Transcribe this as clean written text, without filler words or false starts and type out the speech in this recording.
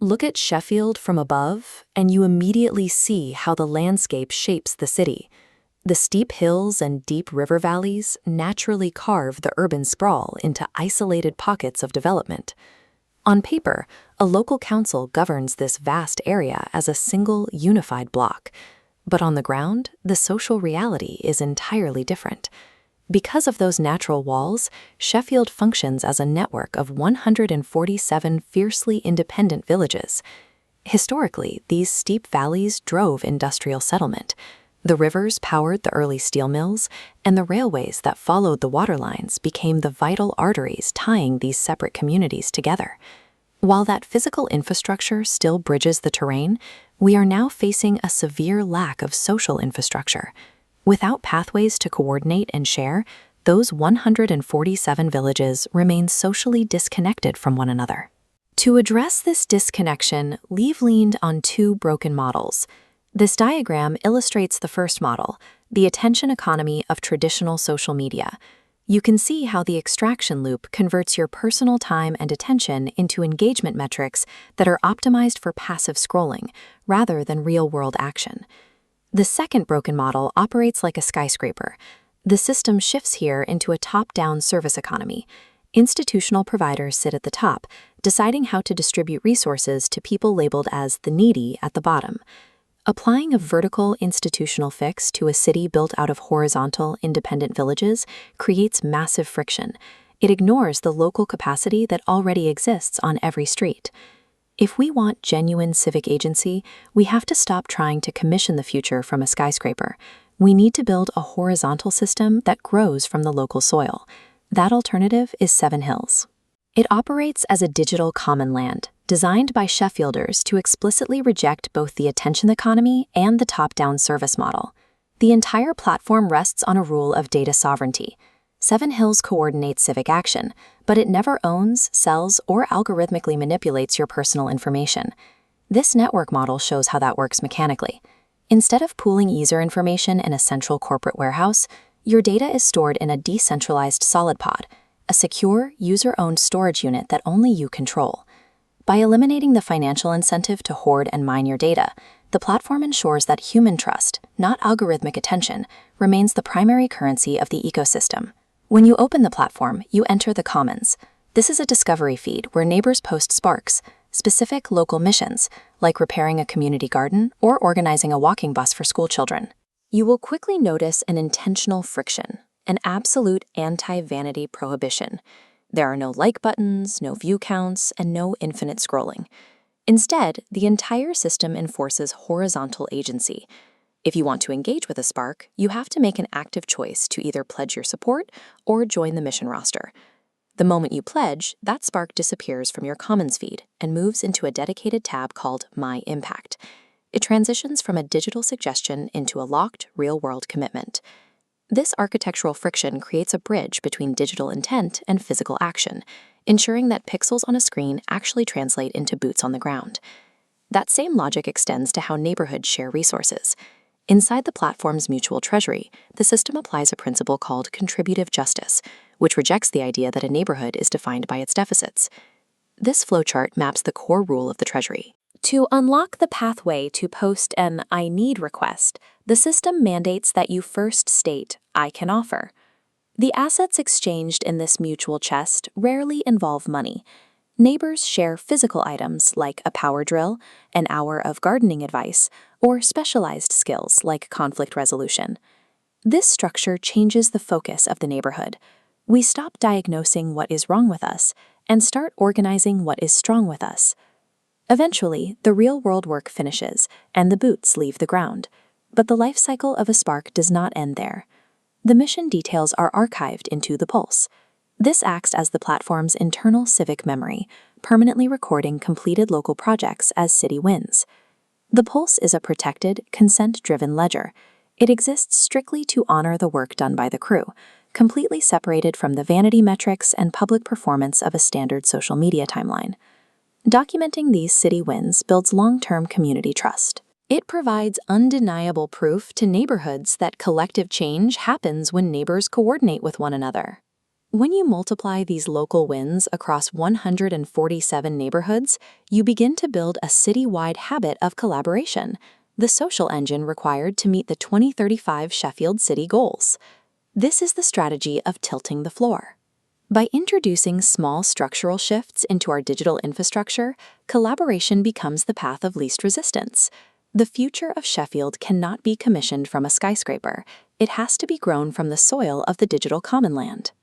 Look at Sheffield from above, and you immediately see how the landscape shapes the city. The steep hills and deep river valleys naturally carve the urban sprawl into isolated pockets of development. On paper, a local council governs this vast area as a single, unified block. But on the ground, the social reality is entirely different. Because of those natural walls, Sheffield functions as a network of 147 fiercely independent villages. Historically, these steep valleys drove industrial settlement. The rivers powered the early steel mills, and the railways that followed the water lines became the vital arteries tying these separate communities together. While that physical infrastructure still bridges the terrain, we are now facing a severe lack of social infrastructure. Without pathways to coordinate and share, those 147 villages remain socially disconnected from one another. To address this disconnection, Leave leaned on two broken models. This diagram illustrates the first model, the attention economy of traditional social media. You can see how the extraction loop converts your personal time and attention into engagement metrics that are optimized for passive scrolling, rather than real-world action. The second broken model operates like a skyscraper. The system shifts here into a top-down service economy. Institutional providers sit at the top, deciding how to distribute resources to people labeled as the needy at the bottom. Applying a vertical institutional fix to a city built out of horizontal, independent villages creates massive friction. It ignores the local capacity that already exists on every street. If we want genuine civic agency, we have to stop trying to commission the future from a skyscraper. We need to build a horizontal system that grows from the local soil. That alternative is Seven Hills. It operates as a digital common land, designed by Sheffielders to explicitly reject both the attention economy and the top-down service model. The entire platform rests on a rule of data sovereignty. Seven Hills coordinates civic action, but it never owns, sells, or algorithmically manipulates your personal information. This network model shows how that works mechanically. Instead of pooling user information in a central corporate warehouse, your data is stored in a decentralized solid pod, a secure, user-owned storage unit that only you control. By eliminating the financial incentive to hoard and mine your data, the platform ensures that human trust, not algorithmic attention, remains the primary currency of the ecosystem. When you open the platform, you enter the Commons. This is a discovery feed where neighbors post sparks, specific local missions, like repairing a community garden or organizing a walking bus for school children. You will quickly notice an intentional friction, an absolute anti-vanity prohibition. There are no like buttons, no view counts, and no infinite scrolling. Instead, the entire system enforces horizontal agency. If you want to engage with a Spark, you have to make an active choice to either pledge your support or join the mission roster. The moment you pledge, that Spark disappears from your Commons feed and moves into a dedicated tab called My Impact. It transitions from a digital suggestion into a locked, real-world commitment. This architectural friction creates a bridge between digital intent and physical action, ensuring that pixels on a screen actually translate into boots on the ground. That same logic extends to how neighborhoods share resources. Inside the platform's mutual treasury, the system applies a principle called contributive justice, which rejects the idea that a neighborhood is defined by its deficits. This flowchart maps the core rule of the treasury. To unlock the pathway to post an I need request, the system mandates that you first state, I can offer. The assets exchanged in this mutual chest rarely involve money. Neighbors share physical items like a power drill, an hour of gardening advice, or specialized skills like conflict resolution. This structure changes the focus of the neighborhood. We stop diagnosing what is wrong with us and start organizing what is strong with us. Eventually, the real-world work finishes and the boots leave the ground. But the life cycle of a Spark does not end there. The mission details are archived into the Pulse. This acts as the platform's internal civic memory, permanently recording completed local projects as city wins. The Pulse is a protected, consent-driven ledger. It exists strictly to honor the work done by the crew, completely separated from the vanity metrics and public performance of a standard social media timeline. Documenting these city wins builds long-term community trust. It provides undeniable proof to neighborhoods that collective change happens when neighbors coordinate with one another. When you multiply these local wins across 147 neighborhoods, you begin to build a city-wide habit of collaboration, the social engine required to meet the 2035 Sheffield City goals. This is the strategy of tilting the floor. By introducing small structural shifts into our digital infrastructure, collaboration becomes the path of least resistance. The future of Sheffield cannot be commissioned from a skyscraper. It has to be grown from the soil of the digital common land.